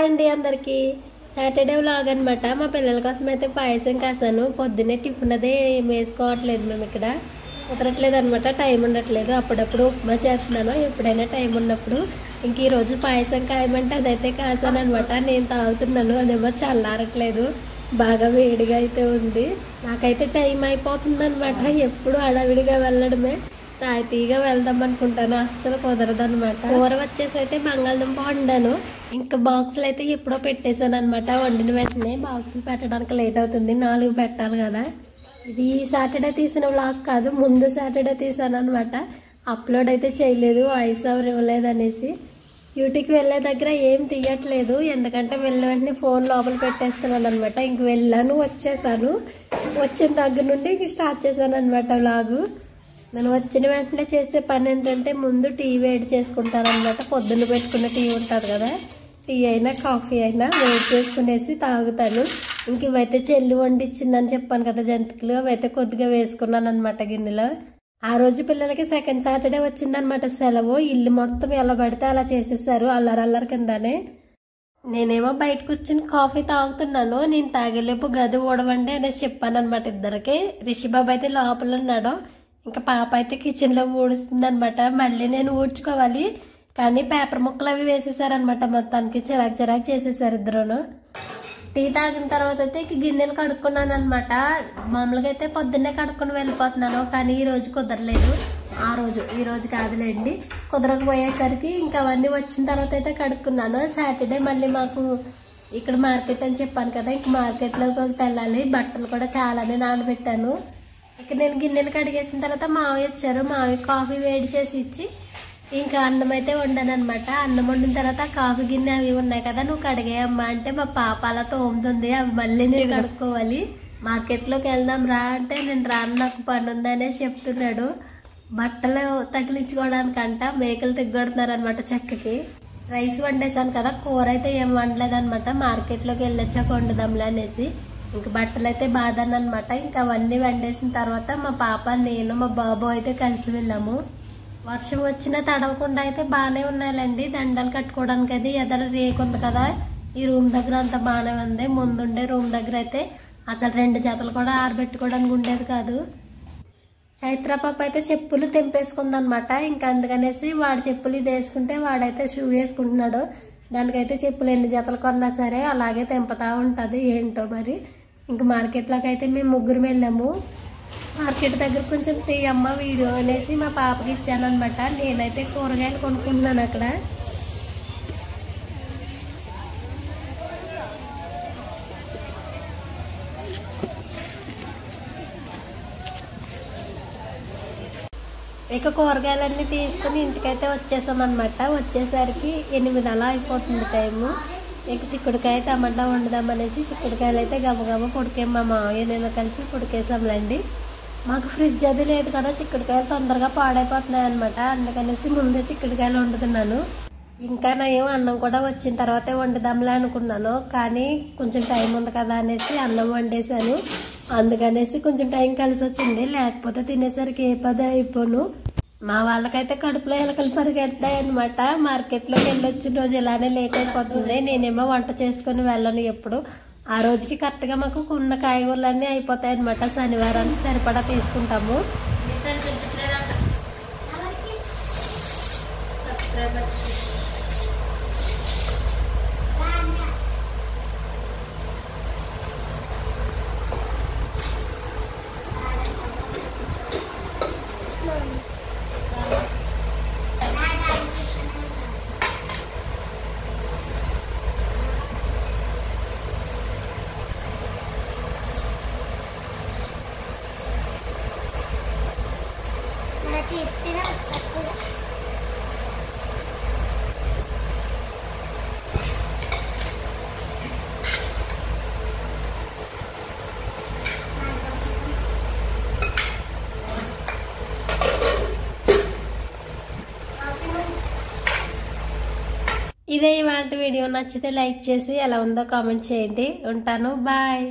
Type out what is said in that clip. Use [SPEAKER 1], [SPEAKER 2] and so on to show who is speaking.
[SPEAKER 1] అండి అందరికి Saturday vlog అన్నమాట. మా పిల్లల కోసం అయితే పాయసం కాసాను. పొద్దున్నే టిఫిన్ అదే ఏం వేసుకోవట్లేదు, మేము ఇక్కడ కుదరట్లేదు అనమాట, టైం ఉండట్లేదు. అప్పుడప్పుడు ఉప్మా చేస్తున్నాను, ఎప్పుడైనా టైం ఉన్నప్పుడు. ఇంక ఈ రోజు పాయసం కాయమంటే అదైతే కాసాను అనమాట. నేను తాగుతున్నాను, అదేమో చల్లారట్లేదు, బాగా వేడిగా అయితే ఉంది. నాకైతే టైం అయిపోతుంది అనమాట. ఎప్పుడు హడావిడిగా వెళ్ళడమే, తాయితీగా వెళ్దాం అనుకుంటాను, అస్సలు కుదరదు అనమాట. కూర వచ్చేసి అయితే బంగాళదుంప వండాను. ఇంకా బాక్సులు అయితే ఎప్పుడో పెట్టేశాను అనమాట. వండిన వెంటనే బాక్సులు పెట్టడానికి లేట్ అవుతుంది, 4 పెట్టాలి కదా. ఇది ఈ సాటర్డే తీసిన వ్లాగ్ కాదు, ముందు సాటర్డే తీసాను అనమాట. అప్లోడ్ అయితే చేయలేదు, వాయిస్ ఓవర్ ఇవ్వలేదు అనేసి. డ్యూటీకి వెళ్ళే దగ్గర ఏం తీయట్లేదు, ఎందుకంటే వెళ్ళిన వెంటనే ఫోన్ లోపల పెట్టేస్తున్నాను అనమాట. ఇంక వెళ్ళాను, వచ్చేసాను. వచ్చిన దగ్గర నుండి ఇంక స్టార్ట్ చేశాను అనమాట వ్లాగు. నేను వచ్చిన వెంటనే చేసే పని ఏంటంటే ముందు టీ వేడి చేసుకుంటాను అనమాట. పొద్దున్న పెట్టుకున్న టీ ఉంటుంది కదా, టీ అయినా కాఫీ అయినా వేడి చేసుకునేసి తాగుతాను. ఇంక ఇవైతే చెల్లి వండిచ్చిందని చెప్పాను కదా జంతికలు, అవైతే కొద్దిగా వేసుకున్నాను అనమాట గిన్నెలో. ఆ రోజు పిల్లలకి సెకండ్ సాటర్డే వచ్చిందనమాట సెలవు. ఇల్లు మొత్తం ఎలా పడితే అలా చేసేసారు, అల్లరల్లరి కిందనే. నేనేమో బయట కూర్చుని కాఫీ తాగుతున్నాను. నేను తాగేలేపు గది ఊడవండి అనేసి చెప్పాను అనమాట ఇద్దరికి. రిషిబాబు అయితే లోపల ఉన్నాడు, ఇంకా పాప అయితే కిచెన్ లో ఊడుస్తుంది అనమాట. మళ్ళీ నేను ఊడ్చుకోవాలి, కానీ పేపర్ ముక్కలు అవి వేసేసారనమాట. మొత్తానికి చిరాకు చేసేసారు ఇద్దరును. టీ తాగిన తర్వాత అయితే గిన్నెలు కడుక్కున్నాను అనమాట. మామూలుగా అయితే పొద్దున్నే కడుక్కుని వెళ్ళిపోతున్నాను, కానీ ఈ రోజు కుదరలేదు. ఈ రోజు కాదులేండి, కుదరకపోయేసరికి ఇంకా అవన్నీ వచ్చిన తర్వాత అయితే కడుక్కున్నాను. సాటర్డే మళ్ళీ మాకు ఇక్కడ మార్కెట్ అని చెప్పాను కదా, ఇంక మార్కెట్లోకి వెళ్ళాలి. బట్టలు కూడా చాలానే నానబెట్టాను. ఇక నేను గిన్నెలు కడిగేసిన తర్వాత మావయ్య వచ్చారు. మావయ్య కాఫీ వేడి చేసి ఇచ్చి ఇంకా అన్నం అయితే వండాను అనమాట. అన్నం వండిన తర్వాత కాఫీ గిన్నె అవి ఉన్నాయి కదా, నువ్వు కడిగేయమ్మా అంటే మా పాప అలా తోముతుంది, అవి మళ్ళీ నేను కడుక్కోవాలి. మార్కెట్లోకి వెళ్దాం రా అంటే నేను రాను, నాకు పని ఉంది అనేసి చెప్తున్నాడు. బట్టలు తగిలించుకోవడానికంట మేకలు తెగ్గొడుతున్నారు అనమాట చెక్కకి. రైస్ వండేసాను కదా, కూర అయితే ఏం వండలేదు అనమాట. మార్కెట్లోకి వెళ్ళొచ్చాక వండుదాంలే అనేసి ఇంక బట్టలు అయితే బాధాను అనమాట. ఇంకా అవన్నీ వండేసిన తర్వాత మా పాప, నేను, మా బాబు అయితే కలిసి వెళ్ళాము. వర్షం వచ్చినా తడవకుండా అయితే బాగానే ఉన్నాయండి. దండలు కట్టుకోవడానికి అది ఎదర రేకు ఉంది కదా, ఈ రూమ్ దగ్గర అంతా బాగానే ఉంది. ముందుండే రూమ్ దగ్గర అయితే అసలు 2 జతలు కూడా ఆరబెట్టుకోవడానికి ఉండేది కాదు. చైత్ర పాప అయితే చెప్పులు తెంపేసుకుందనమాట. ఇంకా అందుకనేసి వాడి చెప్పులు ఇది వేసుకుంటే వాడైతే షూ వేసుకుంటున్నాడు. దానికైతే చెప్పులు ఎన్ని జతలు కొన్నా సరే అలాగే తెంపుతా ఉంటుంది, ఏంటో మరి. ఇంక మార్కెట్లోకి అయితే మేము 3 వెళ్ళాము. మార్కెట్ దగ్గర కొంచెం తీయమ్మ వీడియో అనేసి మా పాపకి ఇచ్చాను అనమాట. నేనైతే కూరగాయలు కొనుక్కుంటున్నాను అక్కడ. ఇక కూరగాయలన్నీ తీసుకుని ఇంటికైతే వచ్చేసామన్నమాట. వచ్చేసరికి 8 అలా అయిపోతుంది టైము. ఇక చిక్కుడుకాయ టమాటా వండుదామనేసి చిక్కుడుకాయలు అయితే గబగబా పొడికేం మా మావయ్య నేను కలిపి పొడికేసాంలేండి. మాకు ఫ్రిడ్జ్ అది లేదు కదా, చిక్కుడుకాయలు తొందరగా పాడైపోతున్నాయి అనమాట. అందుకనేసి ముందే చిక్కుడుకాయలు వండుతున్నాను. ఇంకా నేను అన్నం కూడా వచ్చిన తర్వాతే వండుదాంలే అనుకున్నాను, కానీ కొంచెం టైం ఉంది కదా అనేసి అన్నం వండేసాను. అందుకనేసి కొంచెం టైం కలిసి వచ్చింది, లేకపోతే తినేసరికి ఏ పదే అయిపోను. మా వాళ్ళకైతే కడుపులో ఎలకలు పరిగెడతాయి అనమాట. మార్కెట్లోకి వెళ్ళొచ్చిన రోజు ఇలానే లేట్ అయిపోతుంది. నేనేమో వంట చేసుకుని వెళ్ళను ఎప్పుడు. ఆ రోజుకి కరెక్ట్గా మాకు ఉన్న కాయగూరలన్నీ అయిపోతాయి అనమాట. శనివారానికి సరిపడా తీసుకుంటాము. ఇదే ఇవాళ వీడియో. నచ్చితే లైక్ చేసి ఎలా ఉందో కామెంట్ చేయండి. ఉంటాను, బాయ్.